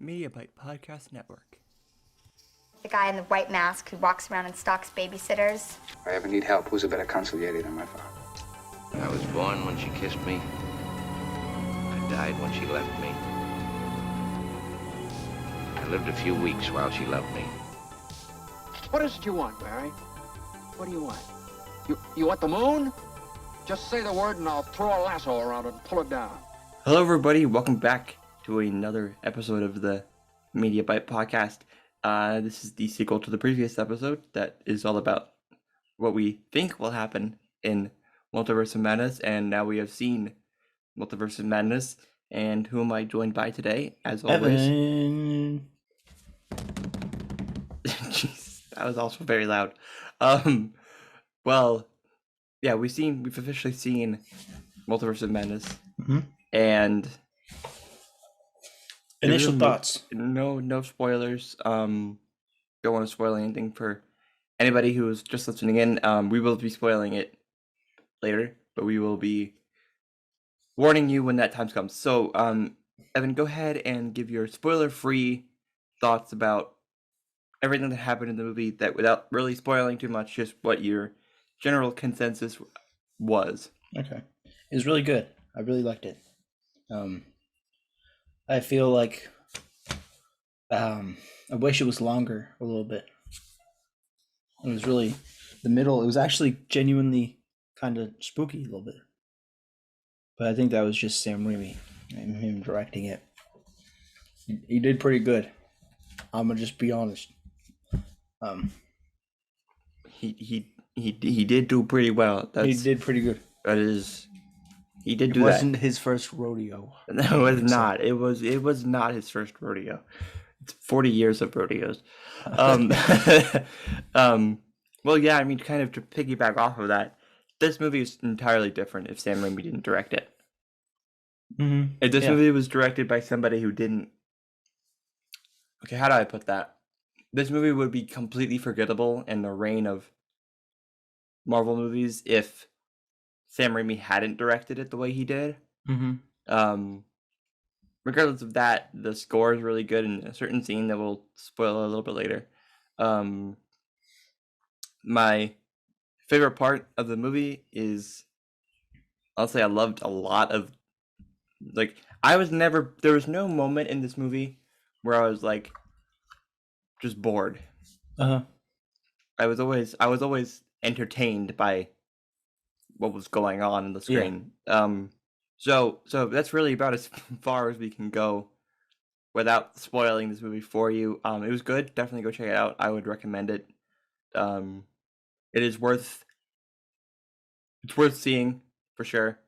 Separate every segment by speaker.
Speaker 1: MediaByte Podcast Network.
Speaker 2: The guy in the white mask who walks around and stalks babysitters.
Speaker 3: If I ever need help, who's a better consigliere than my father?
Speaker 4: I was born when she kissed me. I died when she left me. I lived a few weeks while she loved me.
Speaker 5: What is it you want, Barry? What do you want? You want the moon? Just say the word and I'll throw a lasso around it and pull it down.
Speaker 1: Hello everybody, welcome back to another episode of the MediaByte podcast. This is the sequel to the previous episode that is all about what we think will happen in Multiverse of Madness, and now we have seen Multiverse of Madness. And who am I joined by today? As always,
Speaker 6: Evan.
Speaker 1: Jeez, that was also very loud. Well, yeah, we've officially seen Multiverse of Madness, and
Speaker 6: Initial thoughts.
Speaker 1: No spoilers. Don't want to spoil anything for anybody who is just listening in. We will be spoiling it later, but we will be warning you when that time comes. So, Evan, go ahead and give your spoiler-free thoughts about everything that happened in the movie, that without really spoiling too much, just what your general consensus was.
Speaker 6: Okay. It was really good. I really liked it. I feel like I wish it was longer a little bit. It was really the middle. It was actually genuinely kind of spooky a little bit. But I think that was just Sam Raimi and him directing it. He did pretty good. I'm gonna just be honest.
Speaker 1: He did do pretty well.
Speaker 6: He did pretty good.
Speaker 1: That is, he did do
Speaker 6: It
Speaker 1: that.
Speaker 6: wasn't his first rodeo.
Speaker 1: No, it was not. It was not his first rodeo. It's 40 years of rodeos. Well, yeah, I mean, kind of to piggyback off of that, this movie is entirely different if Sam Raimi didn't direct it.
Speaker 6: Mm-hmm.
Speaker 1: If this movie was directed by somebody who didn't... Okay, how do I put that? This movie would be completely forgettable in the reign of Marvel movies if Sam Raimi hadn't directed it the way he did.
Speaker 6: Mm-hmm.
Speaker 1: Regardless of that, the score is really good in a certain scene that we'll spoil a little bit later. My favorite part of the movie is, I'll say I loved a lot of, like, there was no moment in this movie where I was like just bored. I was always entertained by what was going on in the screen. Yeah. So that's really about as far as we can go without spoiling this movie for you. It was good. Definitely go check it out. I would recommend it. It's worth seeing for sure.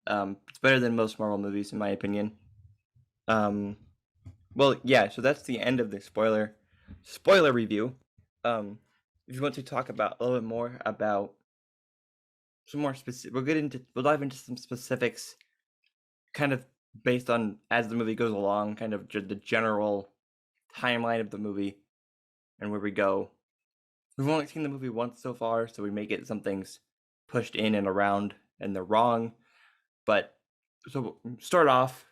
Speaker 1: It's better than most Marvel movies in my opinion. Well, yeah, so that's the end of the spoiler review. If you want to talk about a little bit more about some more specific, we'll dive into some specifics, kind of based on as the movie goes along, kind of the general timeline of the movie and where we go. We've only seen the movie once so far, so we may get some things pushed in and around and they're wrong. But so start off,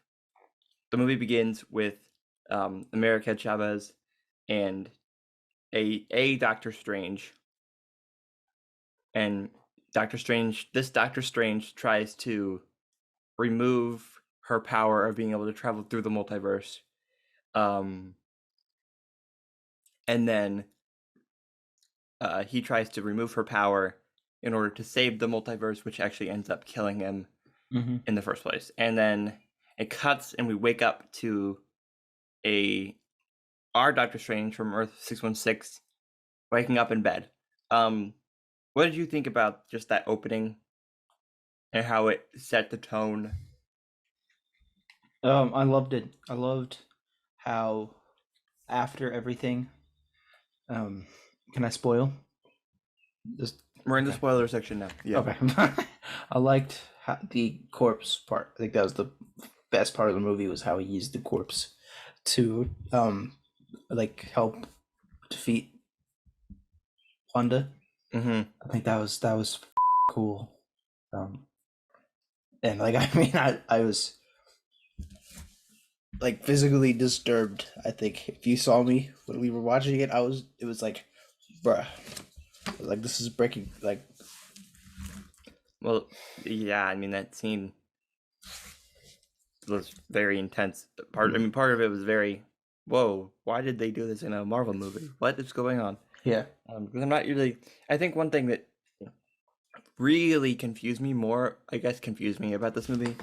Speaker 1: the movie begins with America Chavez and a Doctor Strange. And Doctor Strange tries to remove her power of being able to travel through the multiverse. And then he tries to remove her power in order to save the multiverse, which actually ends up killing him in the first place. And then it cuts and we wake up to our Doctor Strange from Earth 616 waking up in bed. What did you think about just that opening and how it set the tone?
Speaker 6: I loved it. I loved how after everything, can I spoil?
Speaker 1: We're in the spoiler section now. Yeah.
Speaker 6: Okay. I liked the corpse part. I think that was the best part of the movie, was how he used the corpse to like help defeat Wanda. I think that was cool. And like, I mean, I was like physically disturbed. I think if you saw me when we were watching it, it was like, bruh, like this is breaking. Like,
Speaker 1: Well, yeah, I mean that scene was very intense. Part of it was very, whoa, why did they do this in a Marvel movie? What is going on?
Speaker 6: yeah,
Speaker 1: Because I'm not usually. I think one thing that really confused me about this movie.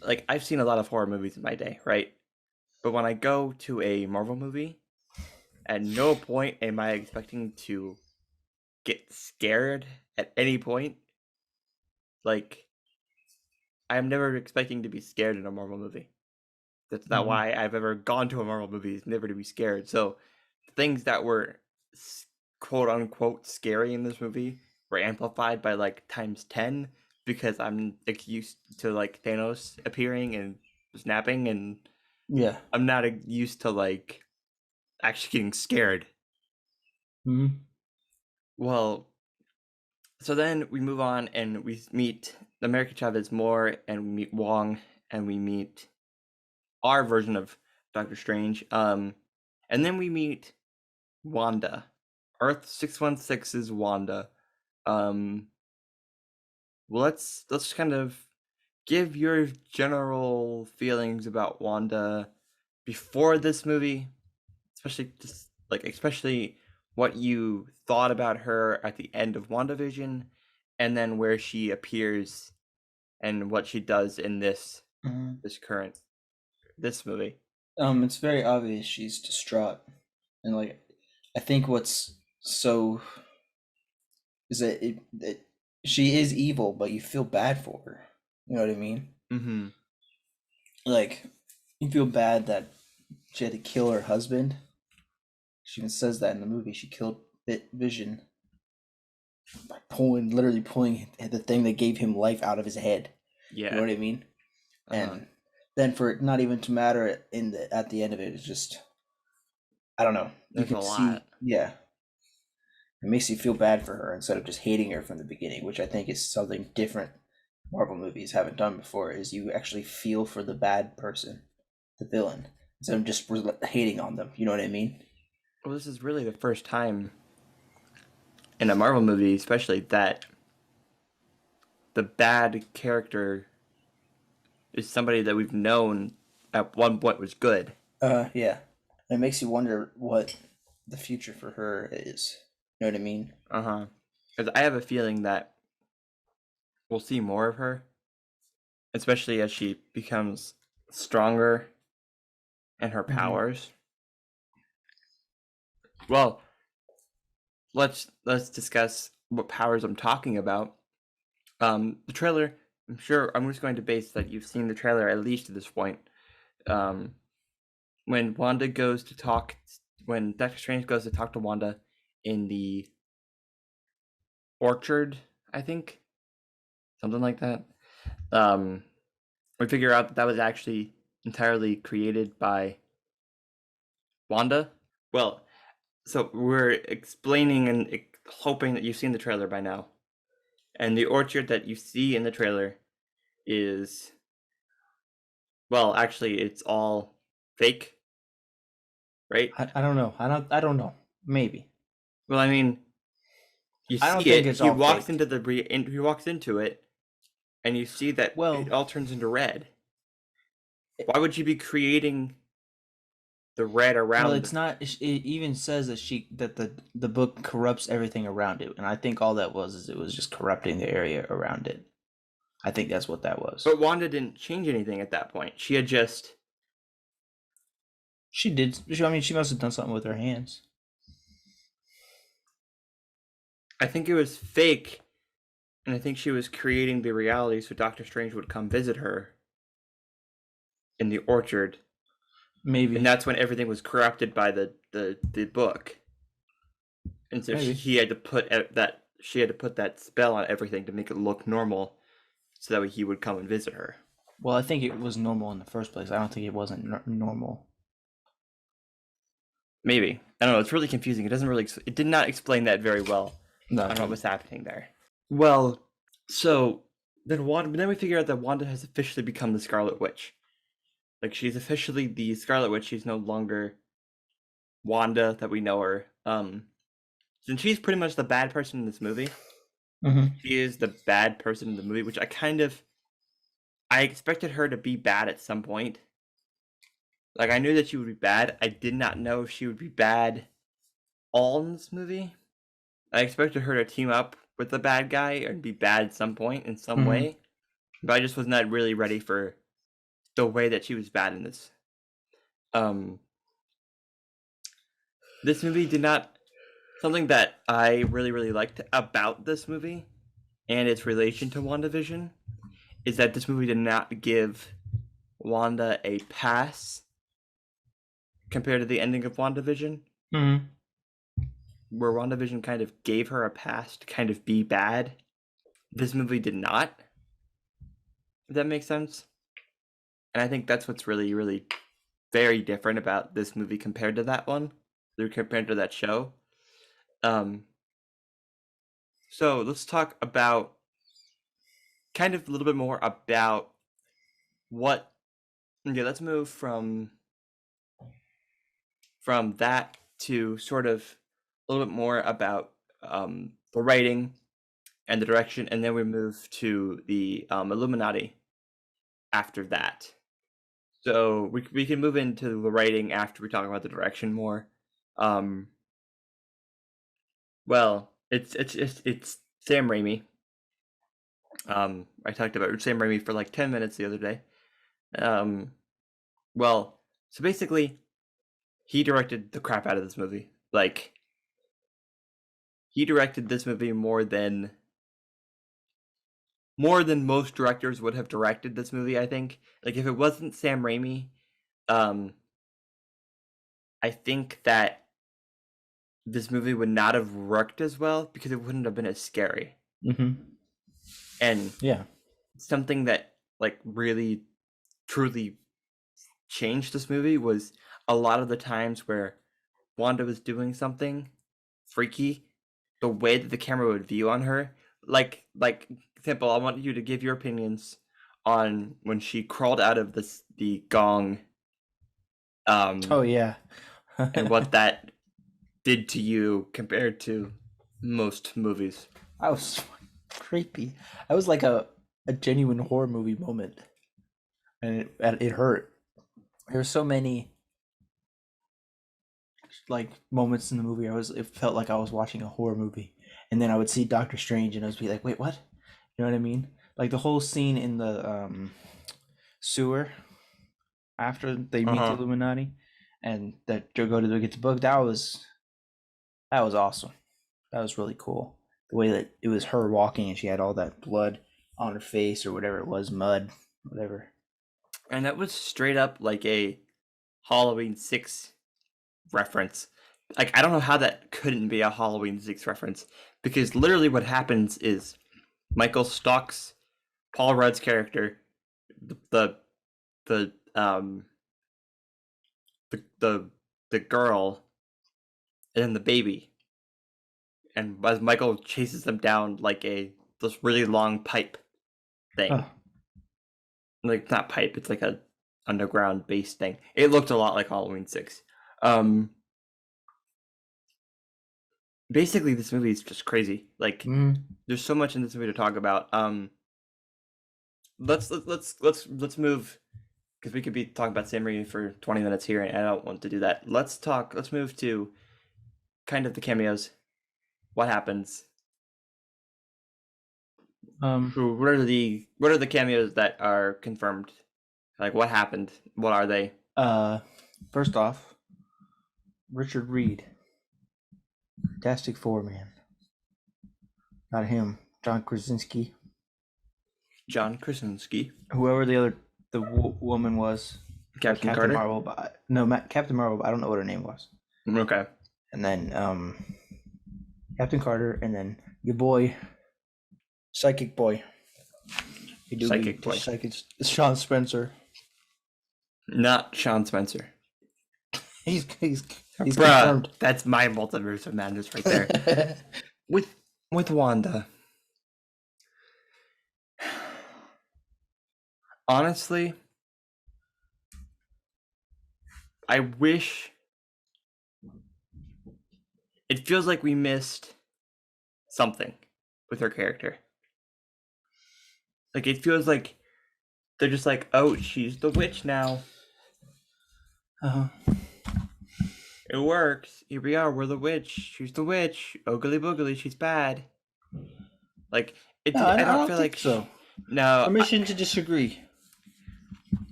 Speaker 1: Like, I've seen a lot of horror movies in my day, right? But when I go to a Marvel movie, at no point am I expecting to get scared at any point. Like, I'm never expecting to be scared in a Marvel movie. That's not why I've ever gone to a Marvel movie, is never to be scared. So, things that were quote unquote scary in this movie were amplified by like times 10 because I'm like, used to like Thanos appearing and snapping, and
Speaker 6: yeah.
Speaker 1: I'm not used to like actually getting scared.
Speaker 6: Mm-hmm.
Speaker 1: Well, so then we move on and we meet America Chavez Moore, and we meet Wong, and we meet our version of Doctor Strange. And then we meet Wanda. Earth 616's Wanda. Well, let's kind of give your general feelings about Wanda before this movie, especially what you thought about her at the end of WandaVision, and then where she appears and what she does in this this movie.
Speaker 6: It's very obvious she's distraught, and like, I think what's so is that she is evil, but you feel bad for her. You know what I mean?
Speaker 1: Mm-hmm.
Speaker 6: Like, you feel bad that she had to kill her husband. She even says that in the movie. She killed Vision by literally pulling the thing that gave him life out of his head.
Speaker 1: Yeah.
Speaker 6: You know what I mean? And then for it not even to matter at the end of it, it's just, I don't know.
Speaker 1: There's a lot.
Speaker 6: Yeah. It makes you feel bad for her instead of just hating her from the beginning, which I think is something different Marvel movies haven't done before, is you actually feel for the bad person, the villain, instead of just hating on them. You know what I mean?
Speaker 1: Well, this is really the first time in a Marvel movie, especially, that the bad character is somebody that we've known at one point was good.
Speaker 6: Yeah. And it makes you wonder what the future for her is. You know what I mean?
Speaker 1: Because I have a feeling that we'll see more of her, especially as she becomes stronger in her powers. Well, let's discuss what powers I'm talking about. The trailer, I'm just going to base that you've seen the trailer at least to this point. When Doctor Strange goes to talk to Wanda in the orchard, I think, something like that. We figure out that was actually entirely created by Wanda. Well, so we're explaining and hoping that you've seen the trailer by now. And the orchard that you see in the trailer is, well, actually, it's all fake, right?
Speaker 6: I don't know. I don't know. Maybe.
Speaker 1: Well, I mean, you
Speaker 6: I don't
Speaker 1: see
Speaker 6: think
Speaker 1: it.
Speaker 6: it's
Speaker 1: He
Speaker 6: all
Speaker 1: walks
Speaker 6: fake.
Speaker 1: he walks into it, and you see that it all turns into red. Why would you be creating the red around?
Speaker 6: Well, it's not. It even says that the book corrupts everything around it, and I think all that was it was just corrupting the area around it. I think that's what that was.
Speaker 1: But Wanda didn't change anything at that point. She had just.
Speaker 6: She did. I mean, she must have done something with her hands.
Speaker 1: I think it was fake, and I think she was creating the reality so Doctor Strange would come visit her in the orchard.
Speaker 6: Maybe.
Speaker 1: And that's when everything was corrupted by the book. And so she had to put that spell on everything to make it look normal, so that way he would come and visit her.
Speaker 6: Well, I think it was normal in the first place. I don't think it wasn't normal.
Speaker 1: Maybe. I don't know. It's really confusing. It did not explain that very well.
Speaker 6: No.
Speaker 1: I don't know what was happening there. Well, so then we figure out that Wanda has officially become the Scarlet Witch. Like, she's officially the Scarlet Witch. She's no longer Wanda that we know her. Since she's pretty much the bad person in this movie, she is the bad person in the movie, which I expected her to be bad at some point. Like, I knew that she would be bad. I did not know she would be bad all in this movie. I expected her to team up with the bad guy and be bad at some point in some way. But I just was not really ready for the way that she was bad in this. This movie did not... Something that I really, really liked about this movie and its relation to WandaVision is that this movie did not give Wanda a pass compared to the ending of WandaVision. Where WandaVision kind of gave her a pass to kind of be bad. This movie did not. If that makes sense. And I think that's what's really, really very different about this movie compared to that one. Compared to that show. So let's talk about kind of a little bit more about what... Okay, let's move from that to sort of a little bit more about the writing and the direction, and then we move to the Illuminati after that. So we can move into the writing after we talk about the direction more. Well, it's Sam Raimi. I talked about Sam Raimi for like 10 minutes the other day. Well, so basically, he directed the crap out of this movie. Like, he directed this movie more than most directors would have directed this movie, I think. Like, if it wasn't Sam Raimi, I think that this movie would not have worked as well because it wouldn't have been as scary. And
Speaker 6: yeah,
Speaker 1: something that like really truly changed this movie was a lot of the times where Wanda was doing something freaky, the way that the camera would view on her. Like example, I want you to give your opinions on when she crawled out of the gong.
Speaker 6: Oh yeah.
Speaker 1: And what that did to you compared to most movies.
Speaker 6: I was creepy. I was like a genuine horror movie moment, and it hurt. There were so many like moments in the movie. It felt like I was watching a horror movie, and then I would see Doctor Strange, and I would be like, "Wait, what?" You know what I mean? Like the whole scene in the sewer after they meet the Illuminati, and that Joe go to get the book. That was awesome. That was really cool. The way that it was her walking and she had all that blood on her face or whatever it was, mud, whatever.
Speaker 1: And that was straight up like a Halloween 6 reference. Like, I don't know how that couldn't be a Halloween 6 reference, because literally what happens is Michael stalks Paul Rudd's character, the girl, and then the baby. And as Michael chases them down like this really long pipe thing. Like, not pipe, it's like a underground base thing. It looked a lot like Halloween 6. Basically this movie is just crazy. Like, there's so much in this movie to talk about. Let's move, because we could be talking about Sam Raimi for 20 minutes here, and I don't want to do that. Let's move to kind of the cameos. What happens? What are the cameos that are confirmed? Like, what happened? What are they?
Speaker 6: First off, Richard Reed, Fantastic Four man. Not him. John Krasinski. Whoever the woman was.
Speaker 1: Captain Carter?
Speaker 6: Marvel, Captain Marvel, but I don't know what her name was.
Speaker 1: Okay.
Speaker 6: And then Captain Carter, and then your boy, Psychic Boy. It's Sean Spencer.
Speaker 1: Not Sean Spencer.
Speaker 6: He's
Speaker 1: Bruh,
Speaker 6: confirmed.
Speaker 1: That's my Multiverse of Madness right there. with Wanda. Honestly, I wish it feels like we missed something with her character. Like it feels like they're just like, oh, she's the witch now.
Speaker 6: Uh-huh.
Speaker 1: It works. Here we are. We're the witch. She's the witch. Oogly boogly. She's bad. Like it.
Speaker 6: No,
Speaker 1: I
Speaker 6: I
Speaker 1: don't
Speaker 6: don't
Speaker 1: feel
Speaker 6: think
Speaker 1: like
Speaker 6: so.
Speaker 1: No.
Speaker 6: Permission to disagree.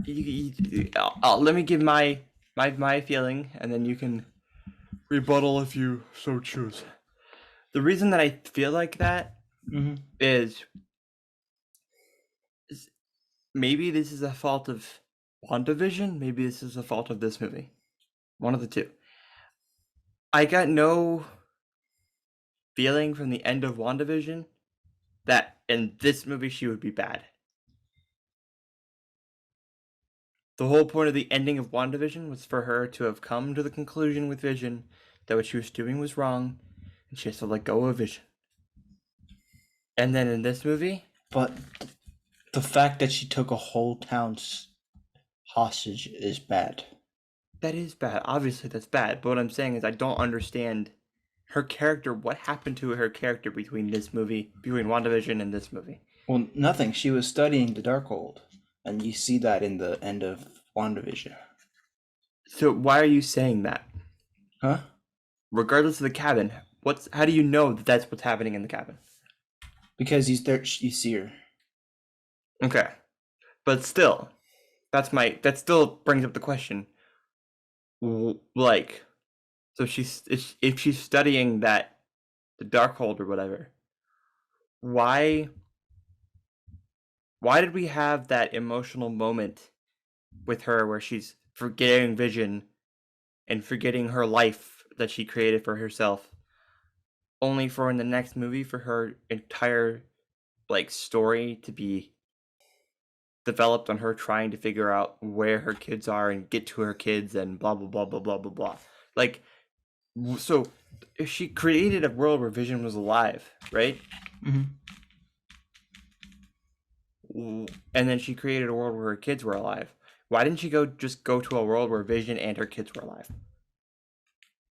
Speaker 1: Let me give my feeling, and then you can rebuttal if you so choose. The reason that I feel like that is maybe this is a fault of WandaVision. Maybe this is a fault of this movie. One of the two. I got no feeling from the end of WandaVision that in this movie she would be bad. The whole point of the ending of WandaVision was for her to have come to the conclusion with Vision that what she was doing was wrong, and she has to let go of Vision. And then in this movie...
Speaker 6: But the fact that she took a whole town's hostage is bad.
Speaker 1: That is bad. Obviously, that's bad. But what I'm saying is I don't understand her character. What happened to her character between WandaVision and this movie?
Speaker 6: Well, nothing. She was studying the Darkhold, and you see that in the end of WandaVision.
Speaker 1: So why are you saying that?
Speaker 6: Huh?
Speaker 1: Regardless of the cabin, how do you know that that's what's happening in the cabin?
Speaker 6: Because you see her.
Speaker 1: Okay. But still, that still brings up the question. Like, so if she's studying the Darkhold or whatever, why did we have that emotional moment with her where she's forgetting Vision and forgetting her life that she created for herself, only for in the next movie for her entire story to be developed on her trying to figure out where her kids are and get to her kids and blah blah blah blah blah blah blah. Like, so if she created a world where Vision was alive, right? And then she created a world where her kids were alive. Why didn't she just go to a world where Vision and her kids were alive?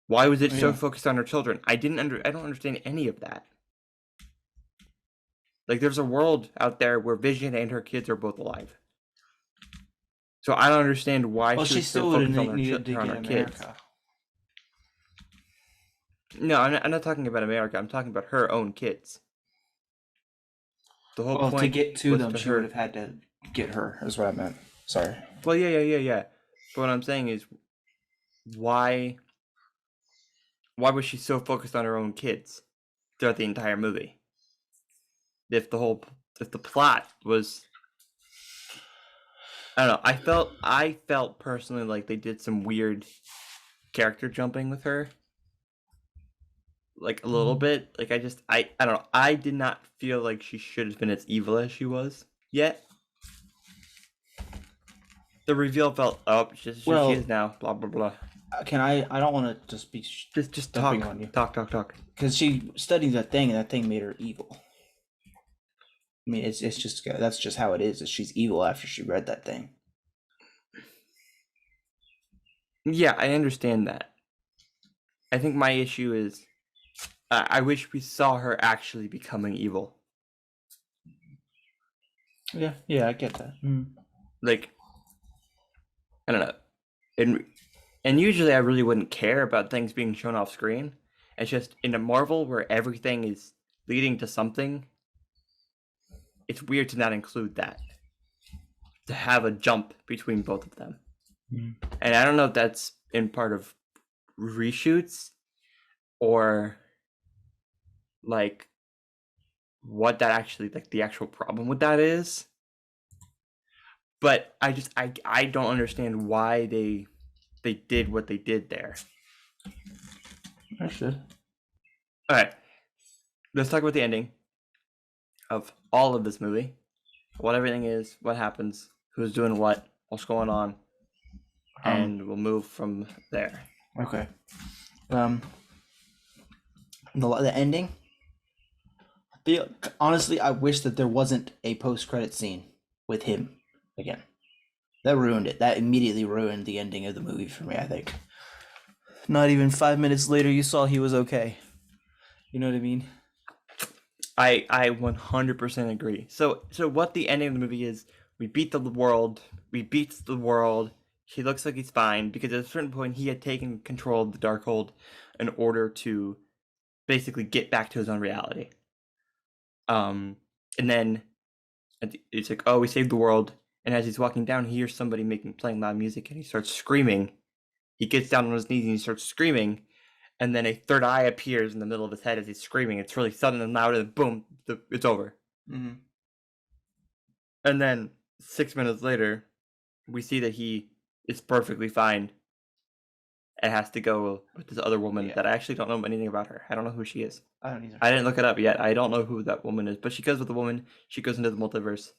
Speaker 1: Why was it so focused on her children? I don't understand any of that. Like, there's a world out there where Vision and her kids are both alive. So I don't understand why she was so focused on her kids. No, I'm not talking about America. I'm talking about her own kids. The whole point
Speaker 6: to get to them, she
Speaker 1: her...
Speaker 6: would have had to get her. Is what I meant. Sorry.
Speaker 1: Well, yeah. But what I'm saying is, why was she so focused on her own kids throughout the entire movie? If the plot was, I don't know. I felt personally like they did some weird character jumping with her. Like a little bit. Like I don't know. I did not feel like she should have been as evil as she was yet. The reveal felt, she is now, blah blah blah.
Speaker 6: I don't want to just be
Speaker 1: just talk on you. Talk.
Speaker 6: Because she studied that thing, and that thing made her evil. I mean, it's just that's just how it is she's evil after she read that thing.
Speaker 1: Yeah, I understand that. I think my issue is, I wish we saw her actually becoming evil.
Speaker 6: Yeah, I get that.
Speaker 1: Like, I don't know. And usually I really wouldn't care about things being shown off screen. It's just in a Marvel where everything is leading to something, it's weird to not include that. To have a jump between both of them. And I don't know if that's in part of reshoots or like what that actually, like the actual problem with that is. But I don't understand why they did what they did there.
Speaker 6: I should.
Speaker 1: Alright. Let's talk about the ending of all of this movie. What everything is, what happens, who's doing what's going on. And we'll move from there.
Speaker 6: Okay. The ending. Honestly, I wish that there wasn't a post-credit scene with him again. That ruined it. That immediately ruined the ending of the movie for me, I think. Not even 5 minutes later, you saw he was okay. You know what I mean?
Speaker 1: I 100% agree. So what the ending of the movie is, we beat the world. He looks like he's fine because at a certain point he had taken control of the Darkhold in order to basically get back to his own reality. And then it's like, oh, we saved the world. And as he's walking down, he hears somebody playing loud music, and he starts screaming. He gets down on his knees and he starts screaming. And then a third eye appears in the middle of his head as he's screaming. It's really sudden and loud, and boom, it's over.
Speaker 6: Mm-hmm.
Speaker 1: And then 6 minutes later, we see that he is perfectly fine and has to go with this other woman that I actually don't know anything about her. I don't know who she is.
Speaker 6: I don't either.
Speaker 1: I didn't look it up yet. I don't know who that woman is, but she goes with the woman. She goes into the multiverse,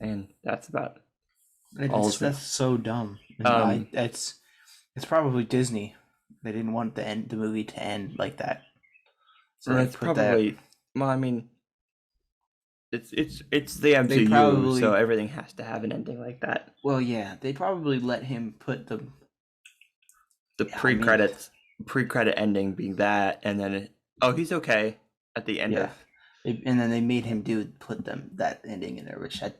Speaker 1: and that's about all.
Speaker 6: That's so dumb. It's probably Disney. They didn't want the movie to end like that.
Speaker 1: So that's probably. Well, I mean, it's the MCU, so everything has to have an ending like that.
Speaker 6: Well, yeah, they probably let him put the
Speaker 1: pre-credit ending being that, and then he's okay at the end of.
Speaker 6: And then they made him put that ending in there, which I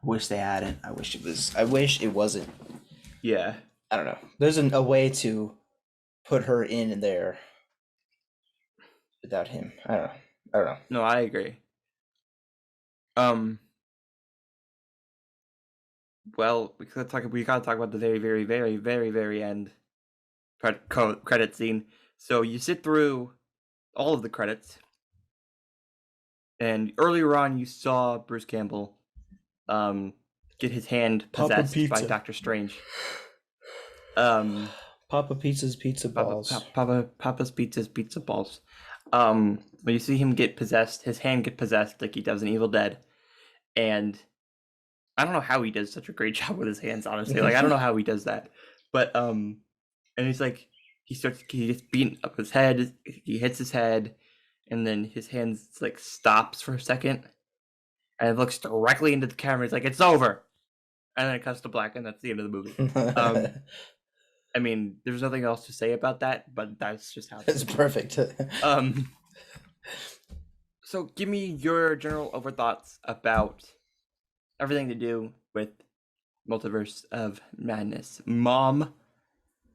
Speaker 6: wish they hadn't. I wish it wasn't.
Speaker 1: Yeah.
Speaker 6: I don't know. There's a way to put her in there without him. I don't know.
Speaker 1: No, I agree. Well, we gotta talk about the very, very, very, very, very end credit scene. So you sit through all of the credits, and earlier on you saw Bruce Campbell get his hand possessed by Doctor Strange.
Speaker 6: Papa Pizza's Pizza Balls.
Speaker 1: Papa's Pizza Balls. When you see him get possessed, his hand get possessed like he does in Evil Dead, and I don't know how he does such a great job with his hands. Honestly, like I don't know how he does that, but and he's like he gets beaten up his head. He hits his head, and then his hands like stops for a second, and it looks directly into the camera. He's like, "It's over," and then it cuts to black, and that's the end of the movie. I mean, there's nothing else to say about that, but that's just how
Speaker 6: it's perfect.
Speaker 1: So give me your general overthoughts about everything to do with Multiverse of Madness. Mom,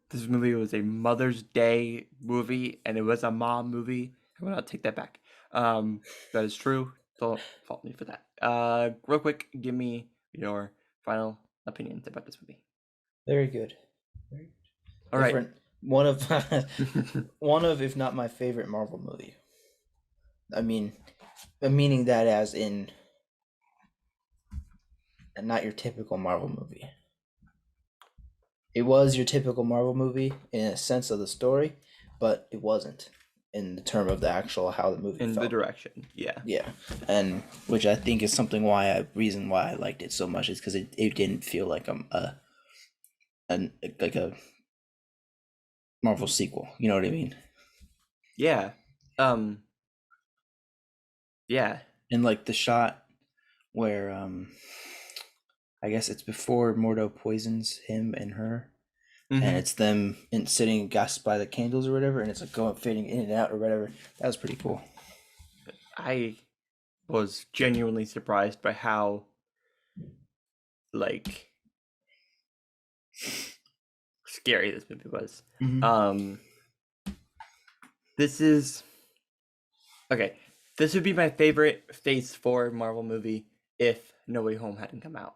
Speaker 1: this movie was a Mother's Day movie, and it was a mom movie. I will not take that back. That is true. Don't fault me for that. Real quick, give me your final opinions about this movie.
Speaker 6: Very good.
Speaker 1: All right.
Speaker 6: One of, if not my favorite Marvel movie. I mean, I'm meaning that as in, and not your typical Marvel movie. It was your typical Marvel movie in a sense of the story, but it wasn't in the term of the actual how the movie felt.
Speaker 1: The direction. Yeah,
Speaker 6: and which I think is something reason why I liked it so much is because it didn't feel like a Marvel sequel. You know what I mean?
Speaker 1: Yeah. Yeah.
Speaker 6: And like the shot where I guess it's before Mordo poisons him and her, and it's them sitting gasped by the candles or whatever, and it's like fading in and out or whatever. That was pretty cool.
Speaker 1: I was genuinely surprised by how like scary this movie was. This is okay. This would be my favorite Phase 4 Marvel movie if No Way Home hadn't come out.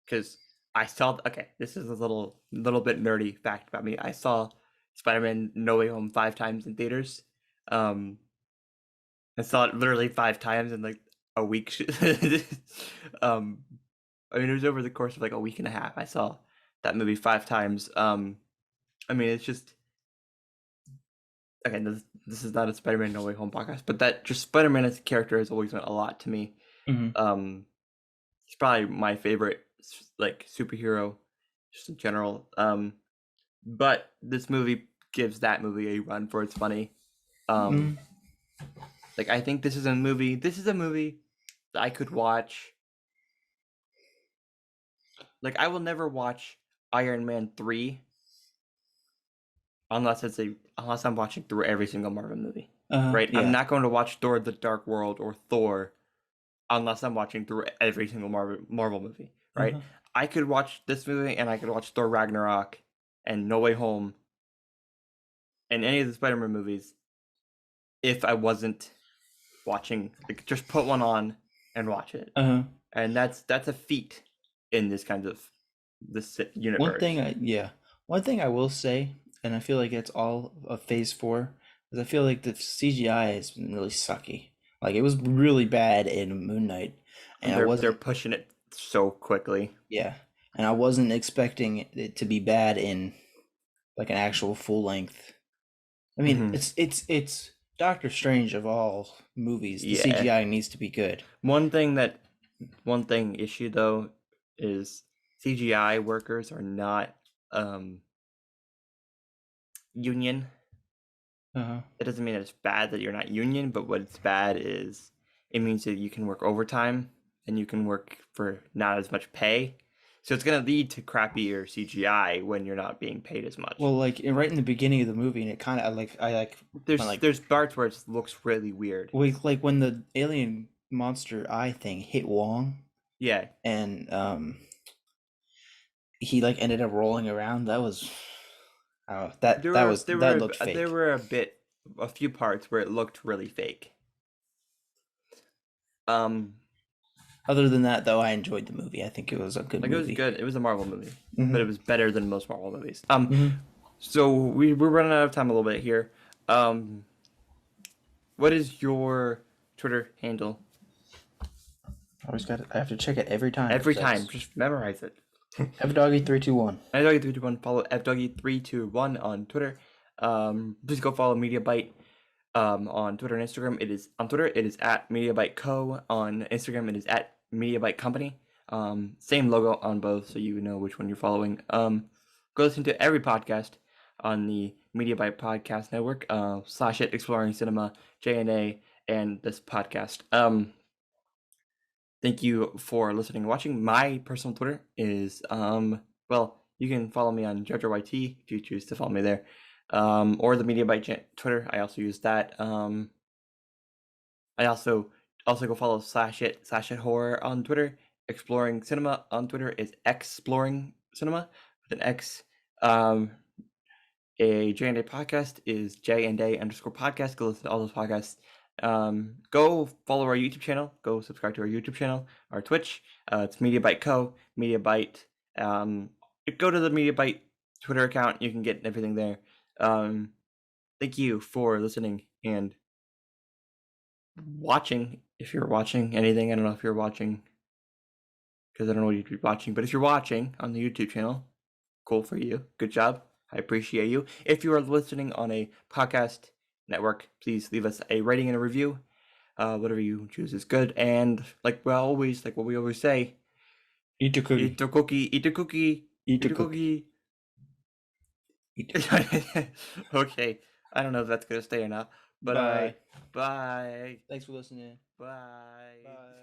Speaker 1: Because I saw this is a little bit nerdy fact about me. I saw Spider-Man No Way Home 5 times in theaters. I saw it literally 5 times in like a week. I mean, it was over the course of like a week and a half. I saw that movie 5 times. I mean, it's just this is not a Spider-Man No Way Home podcast, but that just Spider-Man as a character has always meant a lot to me. It's probably my favorite like superhero just in general. But this movie gives that movie a run for its money. Like I think this is a movie that I could watch like I will never watch Iron Man 3 unless I'm watching through every single Marvel movie. Right?
Speaker 6: Yeah.
Speaker 1: I'm not going to watch Thor: The Dark World or Thor unless I'm watching through every single Marvel movie. Right? I could watch this movie and I could watch Thor: Ragnarok and No Way Home and any of the Spider-Man movies if I wasn't watching, like, just put one on and watch it. And that's a feat in this kind of this universe.
Speaker 6: One thing I will say, and I feel like it's all of Phase 4, is I feel like the CGI has been really sucky. Like, it was really bad in Moon Knight, and
Speaker 1: they're pushing it so quickly.
Speaker 6: Yeah, and I wasn't expecting it to be bad in like an actual full length. I mean, it's Doctor Strange of all movies. The CGI needs to be good.
Speaker 1: One thing issue though is CGI workers are not union. It doesn't mean that it's bad that you're not union, but what's bad is it means that you can work overtime and you can work for not as much pay. So it's gonna lead to crappier CGI when you're not being paid as much.
Speaker 6: Well, like right in the beginning of the movie, and it kind of
Speaker 1: there's parts where it looks really weird.
Speaker 6: Like when the alien monster eye thing hit Wong.
Speaker 1: Yeah.
Speaker 6: And he like ended up rolling around. That was that looked fake.
Speaker 1: There were a few parts where it looked really fake.
Speaker 6: Other than that, though, I enjoyed the movie. I think it was a good movie.
Speaker 1: It was good. It was a Marvel movie, but it was better than most Marvel movies. So we're running out of time a little bit here. What is your Twitter handle?
Speaker 6: I have to check it every time.
Speaker 1: Every time, just memorize it.
Speaker 6: FDoggy321.
Speaker 1: FDoggy321. Follow FDoggy321 on Twitter. Please go follow MediaByte on Twitter and Instagram. It is on Twitter. It is at MediaByte Co. On Instagram, it is at MediaByte Company. Same logo on both, so you know which one you're following. Go listen to every podcast on the MediaByte Podcast Network. Slash It, Exploring Cinema, JNA, and this podcast. Thank you for listening and watching. My personal Twitter is you can follow me on JojoYT if you choose to follow me there. Or the MediaByte Twitter. I also use that. I also go follow Slash It Horror on Twitter. Exploring Cinema on Twitter is Exploring Cinema with an X. A J&A podcast is J&A_podcast. Go listen to all those podcasts. Go follow our YouTube channel. Go subscribe to our YouTube channel, our Twitch. It's MediaByte Co. MediaByte. Go to the MediaByte Twitter account. You can get everything there. Thank you for listening and watching. If you're watching anything, I don't know if you're watching because I don't know what you're watching, but if you're watching on the YouTube channel, cool for you. Good job. I appreciate you. If you are listening on a podcast network, please leave us a rating and a review. Whatever you choose is good. And like what we always say,
Speaker 6: eat a cookie.
Speaker 1: Eat a cookie. Eat a cookie.
Speaker 6: Eat a cookie.
Speaker 1: Okay. I don't know if that's gonna stay or not. But
Speaker 6: Bye.
Speaker 1: Bye.
Speaker 6: Thanks for listening.
Speaker 1: Bye.
Speaker 6: Bye.